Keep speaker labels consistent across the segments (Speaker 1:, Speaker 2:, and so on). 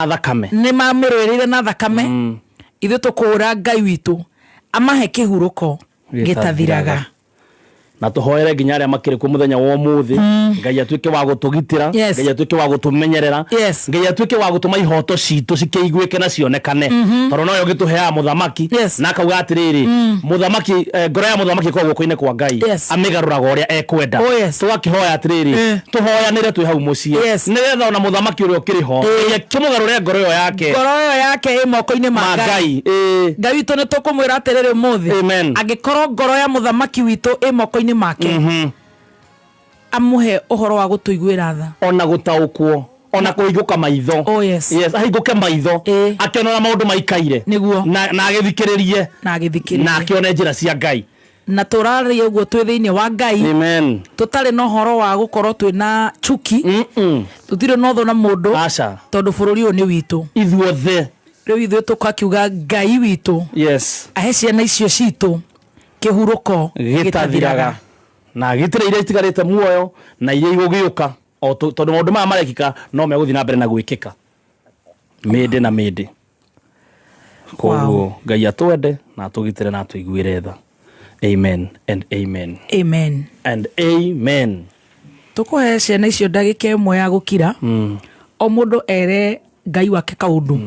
Speaker 1: thakame
Speaker 2: ni mamurwirire na thakame ithu tukura Ngai witu amahe kihuruko gitathiraga
Speaker 1: na tuhoere nginya aria makiri ku muthenya wa umuthi Ngai atuike wa gutugitira Ngai atuike wa gutumenyerera Ngai atuike wa gutuma ihoto citu cikeiguike na cionekane toro no yo gituhea muthamaki na akauga atiriri muthamaki ngoro ya muthamaki kwa guko-ine kwa Ngai amigaruraga uria ekwenda tugakihoya atiriri tuhoyanire twi hau mucii nigetha ona muthamaki uria ukiriho kimugarure ngoro yo yake
Speaker 2: i moko-ine ma Ngai Ngai witu ni tukumwira atiriri muthi angikorwo ngoro ya muthamaki witu i moko-ine make amuhe uhoro wa gutuiguira tha
Speaker 1: ona gutaukwo ona kuiguka maitho ahinguke maitho akiona maundu maikaire
Speaker 2: niguo
Speaker 1: na agithikiririe na akione njira cia Ngai
Speaker 2: na turarie uguo twi thiini wa Ngai
Speaker 1: amen
Speaker 2: tutari no horo wa gukorwo twina chuki tutire no tho na mundu tondu bururi uyu ni witu
Speaker 1: ithuothe
Speaker 2: riu ithuĩ tukakiuga Ngai witu ahe ciana icio citu kihuruko gitathiraga
Speaker 1: na gitire iria itigarite muoyo na iria igugiuka o tondu maundu maya marekika no meguthi na mbere na gwikika mindi na mindi koguo Ngai atwende na atugitire na atuiguire tha amen and amen
Speaker 2: amen
Speaker 1: and amen
Speaker 2: tukuhe ciana icio ndagika imwe ya gukira o mundu ere Ngai wake kaundu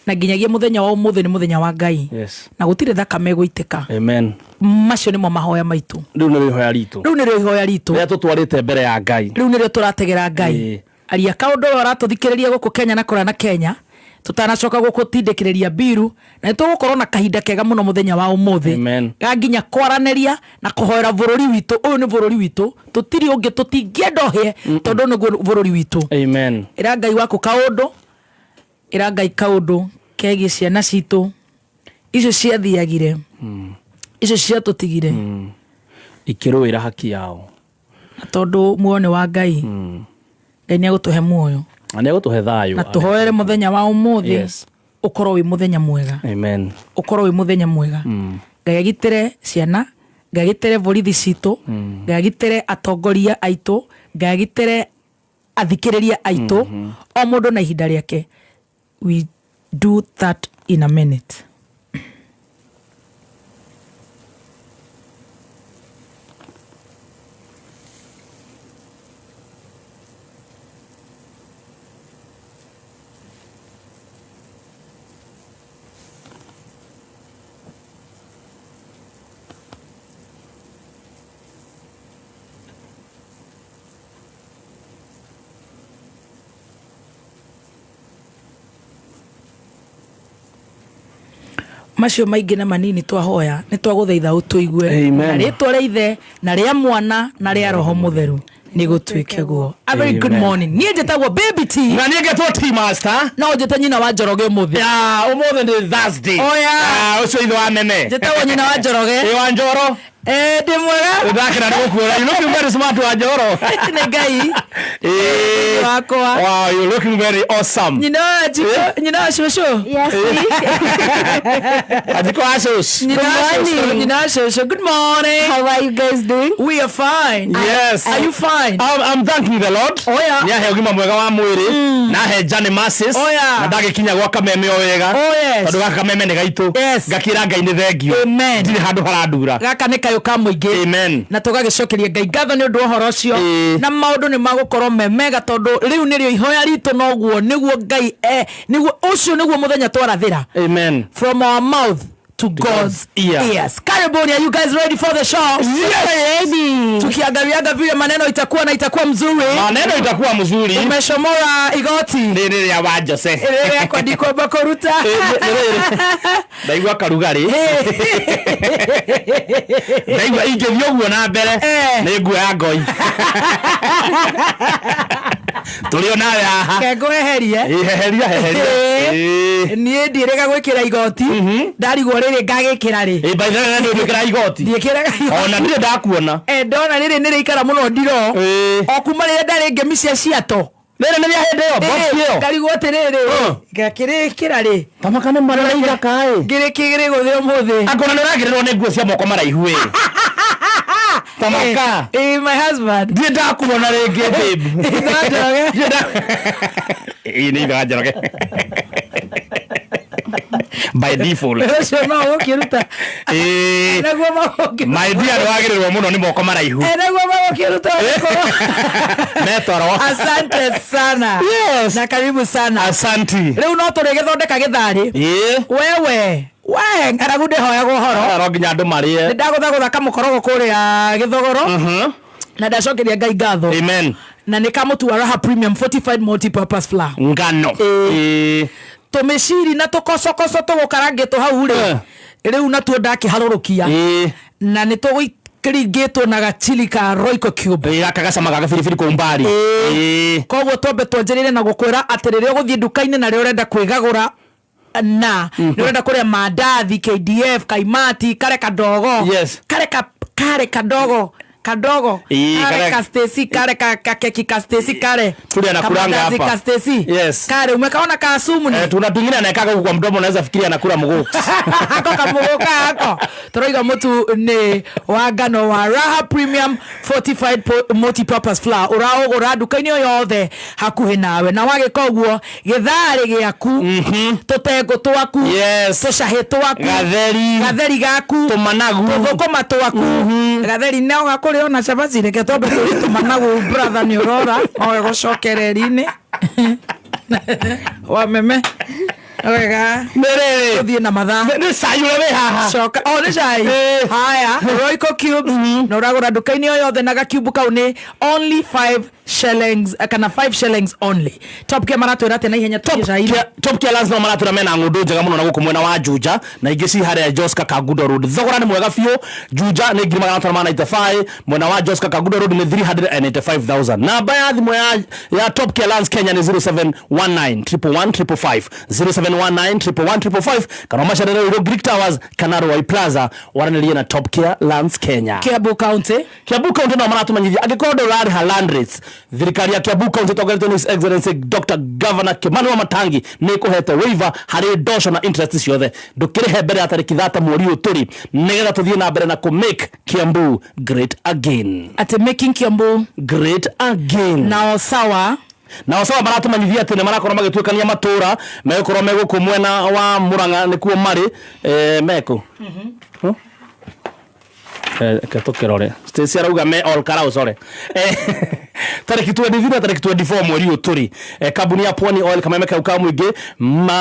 Speaker 2: na nginyagia muthenya wa umuthi ni muthenya wa Ngai na gutire thakame guitika
Speaker 1: amen
Speaker 2: macio nimo mahoya maitu
Speaker 1: riu ni ihoya ritu ria tutwarite mbere ya Ngai
Speaker 2: riu ni rio turategera Ngai aria kaundu ora tuthikiriria guku Kenya na kura na Kenya tutanacoka gukutindikiriria biru na tugukorwo na kahinda kega muno muthenya wa umuthi ganginya kwaraniria na kuhoera bururi witu uyu ni bururi witu tutiri ungi tutingiedohie tondu ni bururi witu
Speaker 1: amen
Speaker 2: ira Ngai waku kaundu ira Ngai kaundu kegi ciana citu icio ciathiagire icio ciatutigire
Speaker 1: ikiruira haki yao
Speaker 2: tondu muone wa Ngai Ngai ni agutuhe muoyo
Speaker 1: na ni agutuhe thayu
Speaker 2: na tuhoere muthenya wa umuthi ukorwo wi muthenya mwega
Speaker 1: amen
Speaker 2: ukorwo wi muthenya mwega Ngai agitire ciana Ngai agitire borithi citu Ngai agitire atongoria aitu Ngai agitire athikiriria aitu o mundu na ihinda riake. We do that in a minute. Macio maingi na manini twahoya ni twaguthaitha utuigue na ritwa ria Ithe na ria Mwana na ria Roho Mutheru ni gutwike guo. A very good morning. Nie jetagwo Baby T
Speaker 1: na nie getwo T Master
Speaker 2: no jeta nyina wa Njoroge umuthi
Speaker 1: umuthi ni Thursday ucio itho wa nene
Speaker 2: jetagwo nyina wa Njoroge
Speaker 1: wa Njoro
Speaker 2: ndi mwega
Speaker 1: ndakira ndikukwira you looking very smart wa Njoro
Speaker 2: ni Ngai wakwa.
Speaker 1: Wow, you looking very awesome.
Speaker 2: Nyina wa shosho.
Speaker 3: Yes.
Speaker 1: Adiko asos.
Speaker 2: Nyina wa shosho. Good morning.
Speaker 3: How are you guys doing?
Speaker 2: We are fine.
Speaker 1: Yes.
Speaker 2: Are you fine?
Speaker 1: I'm thanking the Lord. Ni ahe ugima mwega wa mwiri na ahe Johnny Masses na ndagikinya gwa kameme o wega tondu gaka kameme ni gaitu ngakira Ngai ni thengio ndiri handu harandura
Speaker 2: gaka ni kayo ka muingi na tugagicokeria Ngai ngatho ni undu uhoro ucio na maundu ni magukorwo memega tondu riu nirio ihoya ritu noguo niguo Ngai niguo ucio niguo muthenya twarathira from our mouth to God's ears. Karibuni, are you guys ready for the show?
Speaker 1: Yes.
Speaker 2: Tukiangaliaga vile maneno itakuwa na itakuwa mzuri.
Speaker 1: Maneno itakuwa mzuri.
Speaker 2: Umeshomora igoti.
Speaker 1: Nini ya wajose.
Speaker 2: Ile yako ndiko bakoruta.
Speaker 1: Ndaigwa karugari. Ndaigwa ingethio guo na mbere. Ni nguo ya Ngoi. Tulio nawe aha.
Speaker 2: Kego eherie.
Speaker 1: Eheria.
Speaker 2: Nie ndirega gwikira igoti. Ndarigwo riri ngagikira ri.
Speaker 1: By the way ndio ndikira igoti.
Speaker 2: Ndikira.
Speaker 1: Ona ndire ndakuona.
Speaker 2: Ndona riri nire ikara muno ndiro. O kuma riri ndari ngemi cia ciato.
Speaker 1: Nere nĩ hende yo box yo.
Speaker 2: Ngarigo terere. Ngakirikira ri.
Speaker 1: Tamakane marara ithaka
Speaker 2: ngirikigire guthio muthi.
Speaker 1: Akona nĩragĩrĩrwo nĩ nguo cia moko maraihu Tamaka.
Speaker 2: My husband.
Speaker 1: Dida kuona rege babe. Ini gaja roge. By default.
Speaker 2: So no wakiruta. Nagwa mawokiruta.
Speaker 1: My dear wagirirwo muno ni moko maraihu.
Speaker 2: Nagwa mawokiruta.
Speaker 1: Metoro.
Speaker 2: Asante sana.
Speaker 1: Yes.
Speaker 2: Na karibu sana.
Speaker 1: Asante.
Speaker 2: Riu no turigethondeka githari. Wewe. Ngaragude hoya guhoro.
Speaker 1: Aroginya andu marie.
Speaker 2: Ndagutha kamukorogo kuria githogoro. Na ndacokeria Ngai ngatho.
Speaker 1: Amen.
Speaker 2: Na ni kamutu wa Raha Premium Fortified Multi-Purpose Flour.
Speaker 1: Ngano.
Speaker 2: Tumeshiri na tukocokoco tugukarangitwo hau ri. Riu na tu ndakiharurukia. Na ni tugikirigitwo na gachili ka Royco Cube.
Speaker 1: Gakagacama gagabiribiri ku mbari.
Speaker 2: Koguo twambe twanjirire na gukwira atirire guthie nduka-ini na ri urenda kwigagura na ni urenda kuria mandathi KDF kaimati kare kadogo.
Speaker 1: Yes.
Speaker 2: Kare kadogo kare kastesi kare keki kastesi kare
Speaker 1: tulia na kuranga hapa
Speaker 2: kastesi. Yes. Kare umekaona kasumu ni
Speaker 1: tunatungina na kaka kwa mdomo unaweza fikiria anakula mugo
Speaker 2: hako kamugoka hako turoiga mutu ni wa ngano wa Raha Premium Fortified Multi-Purpose Flour uraugura duka-ini yothe hakuhi nawe na wage koguo githari giaku tutengo twaku tucahi twaku gatheri gaku tumanagu tuthukuma twaku gatheri no gakuri ona cabaci reke tondu tumanagu brother ni urora oe gucokereri-ini wa meme Oiga.
Speaker 1: Nere.
Speaker 2: Tuthie na mathaa.
Speaker 1: Ni cai ure we haha.
Speaker 2: Coka. Ni cai. Haya. Royco Cubes. Na uragura duka-ini yothe na ga-cube kau ni only 5 shillings. Kana 5 shillings only. Top Gear maratwira ati na ihenya tukie cai.
Speaker 1: Top Gear lazima maratwira mena ngundu njega muno na guku mwena wa Juja na ingi ci haria Joska Kagudo Road. Thogora ni mwega fiu. Juja ni 395. Mwena wa Joska Kagudo Road ni 385,000. Namba ya thimu ya Top Gear Lands Kenya ni 0719 111 0719 kana masharere uro Greek Towers kana Roy Plaza waranĩrie na Top Gear Lands Kenya.
Speaker 2: Kiambu County
Speaker 1: no maratumanyithia agikondo rari land rates thirikari ya Kiambu County together His Excellency Dr. Governor Kimani wa Matangi ni kuhete waiver hari ndosho na interest ciothe ndukirihe mbere ya tariki 30 mweri uturi nigetha tuthie na mbere na ku make Kiambu great again.
Speaker 2: At making Kiambu
Speaker 1: great again.
Speaker 2: Now sawa
Speaker 1: maratumanyithia ati ni marakorwo magituikania matura mekorwo meguku mwena wa Murang'a nikuo mari meko katokirore stesi arauga me all karau sore tariki 23 tariki 24 mweri uturi kabuni ya Pwani Oil kama meka mwingi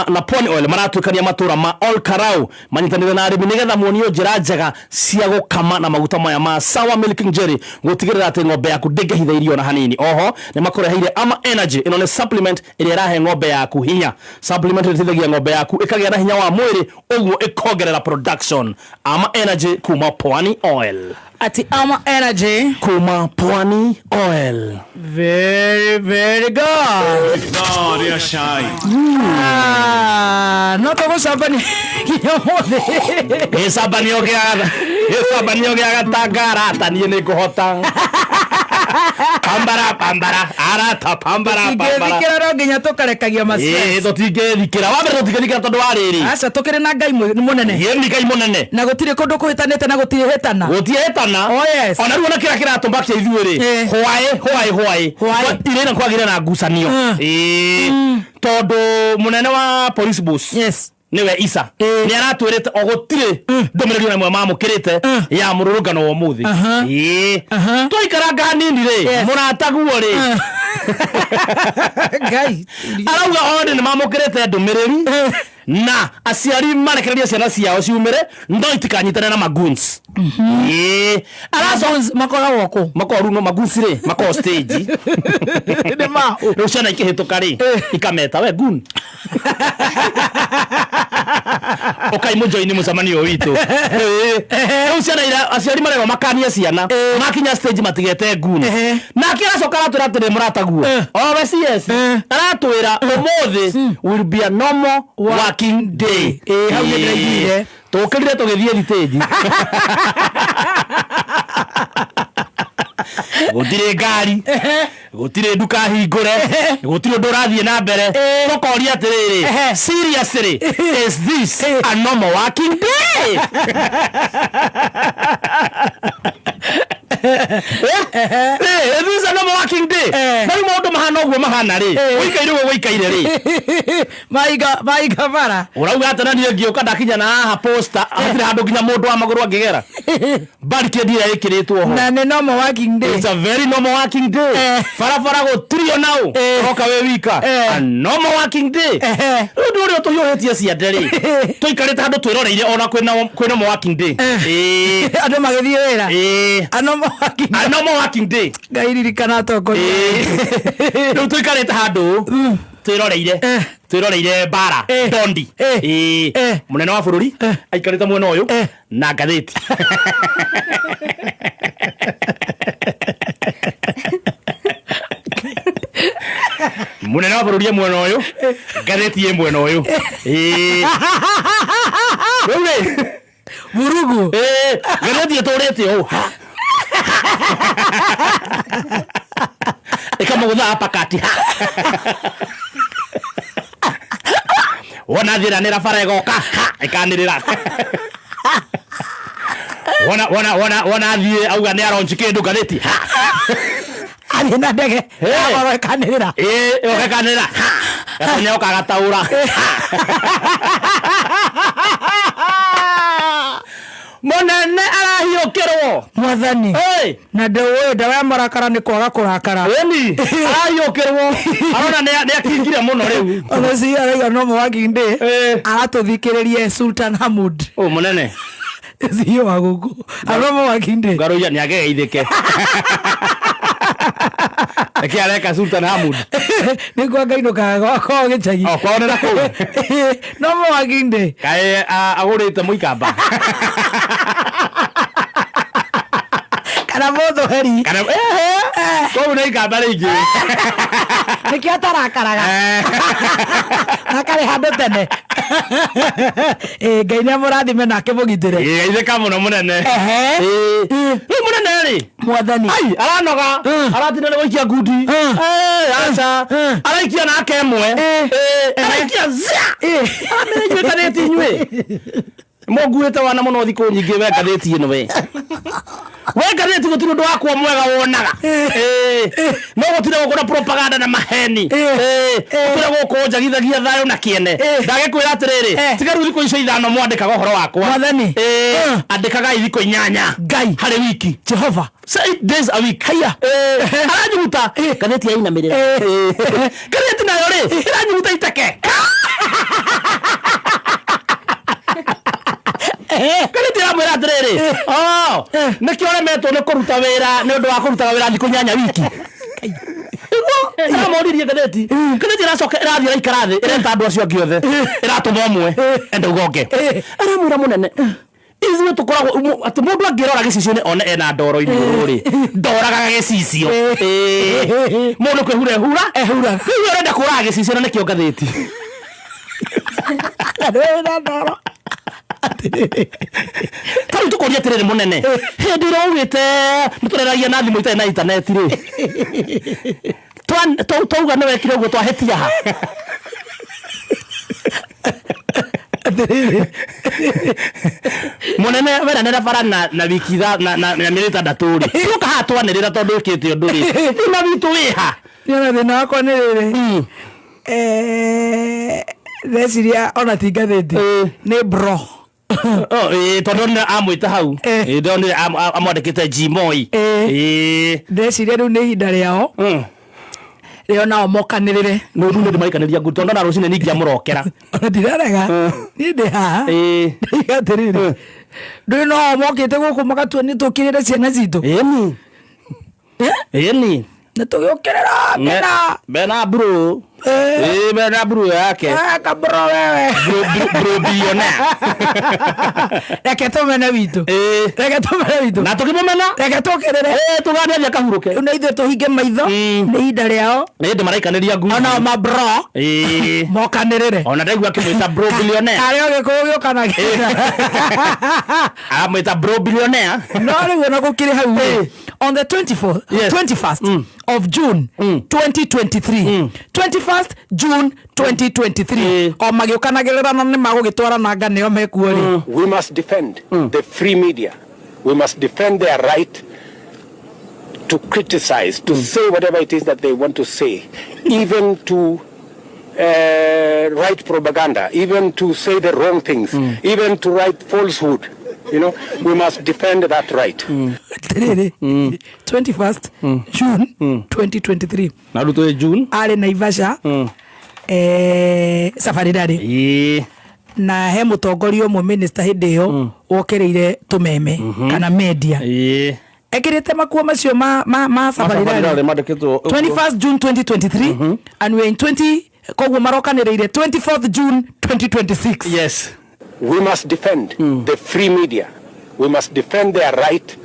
Speaker 1: na Pwani Oil maratuikania matura ma all karau manyitanire na arimi nigetha muonio njira njega cia gukama na maguta maya ma sawa milking jelly gutigirira ati ng'ombe yaku ndingehitha irio na hanini. Oho ni makureheire Ama Energy ino ni supplement iri irahe ng'ombe yaku hinya. Supplement ritithagia ng'ombe yaku ikagia na hinya wa mwiri uguo ikongerera production. Ama Energy kuma Pwani Oil.
Speaker 2: Ati Ama Energy
Speaker 1: kuma Pwani Oil.
Speaker 2: Very, very good.
Speaker 3: No, they are shy.
Speaker 2: No togo sabani kinyomode.
Speaker 1: Sabani ogea tagara tani ni kuhota. Pambara arata pambara.
Speaker 2: Ngethikira ro nginya tukarekagia masia.
Speaker 1: Tutingethikira wa mbere tutingethikira tondu wa riri.
Speaker 2: Aca tukire na Ngai munene.
Speaker 1: Ye ni Ngai munene.
Speaker 2: Na gutire kundu kuhitanite na gutire hetana.
Speaker 1: Gutire hetana.
Speaker 2: Oh yes.
Speaker 1: Ona ruona kira tumbakia ithuiri. Hwae. Irena kwagira na ngucanio. Tondu munene wa police boss.
Speaker 2: Yes.
Speaker 1: Niwe Isa ni aratwirite ogutire ndomereri na mwe mamukirite ya mururungano wa muthi twikaranga hanini ri murataguo ri
Speaker 2: Ngai
Speaker 1: arauga ode ni mamukirite ndomereri na aciari marekereria ciana ciao ciumire ndo itikanyitane na maguns
Speaker 2: arazo makoragwo ku
Speaker 1: makoru no maguns ri mako stage
Speaker 2: ni ma
Speaker 1: ruciana ikihituka ri ikameta we gun okay mujoini mucamanio witu ruciana ira aciari marego makania ciana makinya stage matigete gun na kiracoka aratwira atire murataguo we CS aratwira umuthi will be a normal working day.
Speaker 2: How you like
Speaker 1: tukirire tugithie thiteji gutire ngari gutire nduka hingure gutire ndurathie na mbere tokoria atiriri seriously is this a normal working day? This is a normal working day. Nari maundu mahana uguo mahana ri. Wikaire uguo wikaire ri.
Speaker 2: Maiga bara.
Speaker 1: Urauga atana ni ngioka ndakinya na ha poster. Atira handu nginya mundu wa maguru angigera. Barricade ira ikiritwo ho. Na ni normal working day. It's a very normal working day. Farafara go trio now. Roka we wika. A normal working day. Ndu ri tuyohetie ciande ri. Tuikarite handu twiroreire ona kwina working day. Andu magithie wira. A normal working day. Gairiri kana toko. Ndu tuikarite handu twiroreire bara dondi munene wa bururi aikarite mwena uyu na ngatheti munene wa bururi mwena uyu ngatheti mwena uyu wewe burugu ngatheti etorete o ikamugutha hapa kati wona thiranira bara igoka ikanirira wona thie auga ni aronchi kindu gatheti ani na ndege agoro ikanirira ikanirira gatonya ukagataura monene arahiukirwo mwathani na ndewe ndawa marakara ni kwaga kurakara weni arahiukirwo arona ni akingire muno riu onesi araiga no mwagi ndi aratuthikiririe Sultan Hamud monene ziyo waguku aromo wakinde ngaruya ni ageithike eki areka Sultan Hamud ni kwa gaino ka ko gicagi kwa ona ko no mo wakinde kai agurite muikamba kana modo heri kana ko nei ikamba ringi niki atarakaraga akare handu tene Ngai nä mũrathime nake mũgitĩre geithĩka mũno mũnene mũnene rĩ mwathani aranoga aratinda nĩ gũikia ngundi aca araikia nake ĩmwe araikia amenya inyuĩkanĩti inyuĩ mũnguĩte wana mũno thikũ nyingĩ we ngathĩti ĩno we ngathĩti gũtirĩ ũndũ wakwa mwega wonaga no gũtirĩ gũkũ na propaganda na maheni gũtirĩ gũkũ njagithagia thayũ na kĩene ndagĩkwĩra atĩrĩrĩ tiga rĩu thikũ icio ithano mwandĩkaga ũhoro wakwa mwathani andĩkagai thikũ 8 Ngai harĩ wiki Jehova 8 days a week haya aranyuta ngathĩti yainamĩrĩra ngathĩti nayo rĩ ĩranyuta iteke kali tira mwera atiriri nikio remetwo ni kuruta wira ni undu wa kurutaga wira thikũ 8 wiki moririe gatheti iracoka irathii iraikara thi ireta andu acio angĩ othe iratũma ũmwe enda ugonge aramwĩra mũnene ithuĩ tũkoragwo atĩ mũndũ angĩrora gĩcicio-inĩ one ena ndoro-inĩ igũrũ rĩ ndoraga gĩcicio mũndũ kwĩhura ehura rĩu ũrenda kũraga gĩcicio na nĩkĩo ngathĩti wĩna ndoro tarĩu tũkũria atĩrĩrĩ mũnene hĩndĩ ĩrĩa ũgĩte nĩtũreragia na thimũ itarĩ na intaneti rĩ twauga nĩ wekire ũguo twahĩtia ha munene weranĩra bara na wiki na mĩeri 3 rĩ ũka haha twanĩrĩra tondũ wĩkĩte ũndũ rĩ thĩna witũ wĩ ha nĩona thĩna wakwa nĩ rĩrĩ reciria ona ti ngathĩti nĩ bro tondũ nĩ amwĩta hau ndonire amwandĩkĩte Gmoi ndeciria rĩu nĩ ihinda rĩao rĩo nao mokanĩrĩre no rĩu nĩ maikanĩria ngundi tondũ na rũcinĩ ningĩ amũrokera ona ndirarega niĩ ndĩ haha ndĩiga atĩrĩrĩ ndũĩ no mokĩte gũkũ magatua nĩ tũkĩrĩre ciana citũ ĩni nĩ tũgĩũkĩrĩra bena bro bena bro yake kabro wewe bro billionaire reke tũmene witũ na tũkĩmũmena reke tũkĩrĩre tũganĩria kahurũke rĩu nĩ ithuĩ tũhinge maitho nĩ ihinda rĩao nĩ hĩndĩ maraikanĩria ngundi ona mabro mokanĩrĩre ona ndaigua akĩmwĩta bro billionaire arĩa ũgĩkũyũ gĩũkanagĩra aramwĩta bro billionaire no rĩu ona gũkĩrĩ hau on the 21st of June 2023 21st June 2023 o magĩũkanagĩrĩra na nĩ magũgĩtwara na nganĩo mekuo rĩ
Speaker 3: we must defend the free media, we must defend their right to criticize, to say whatever it is that they want to say, even to write propaganda, even to say the wrong things, even to write falsehood. You know, we must defend that right.
Speaker 2: 21st June 2023.
Speaker 1: Naruto June.
Speaker 2: Ale Naivasha. Safari Daddy. Na he mutongoria umwe minister hindi yo wokereire tumeme kana media. Ekirite makuo macio ma Safari Daddy. 21st June 2023 and we are in 20 koguo marokaniriire 24th June 2026.
Speaker 3: Yes. We must defend the free media. We must defend their right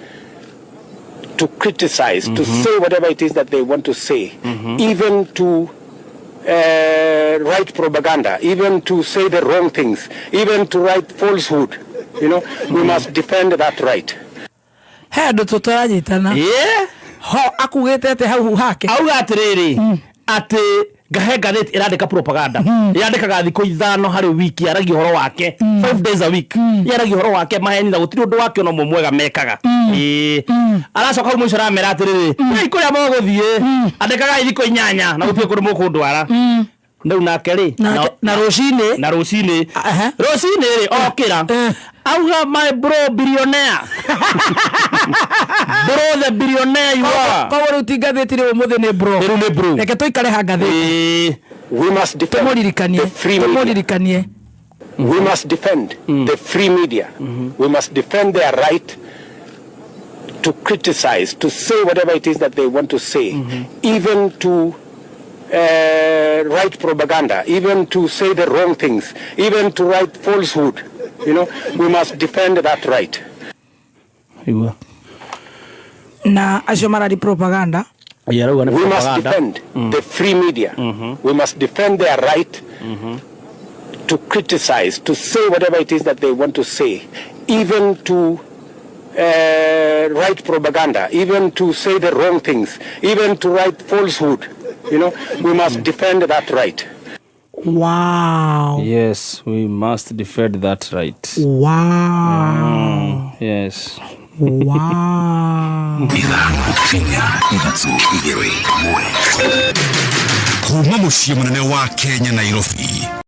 Speaker 3: to criticize, to say whatever it is that they want to say, even to write propaganda, even to say the wrong things, even to write falsehood. You know, we must defend that right.
Speaker 2: Hedo tutaranyitana. Ho akugete ate hau hake.
Speaker 1: Au atiriri ati Gathemba irandika propaganda yandikaga thikũ ithano harĩ wiki yaragia horo wake 5 days a week yaragia horo wake maheni na gutiri undu wake no mwega mekaga aracoka mũico ramera atiriri ikuria moguthie andikaga thikũ inyanya na gutiri kundu mukundwara ndau nake ri
Speaker 2: na
Speaker 1: rucini ri okira auga my bro billionaire bro the billionaire you are
Speaker 2: kwa rutingathitire umuthi ni bro reke tuikare hangathiti
Speaker 3: we must defend the free media. We must defend the free media. We must defend their right to criticize, to say whatever it is that they want to say, even to write propaganda, even to say the wrong things, even to write falsehood. You know, we must defend that right.
Speaker 2: Na acio marari propaganda.
Speaker 3: We must defend the free media. We must defend their right to criticize, to say whatever it is that they want to say, even to write propaganda, even to say the wrong things, even to write falsehood. You know, we must defend that right.
Speaker 2: Wow.
Speaker 1: Yes, we must defend that right.
Speaker 2: Wow.
Speaker 1: Yes.
Speaker 2: Wow.
Speaker 4: Kuma muciĩ munene wa Kenya Nairobi.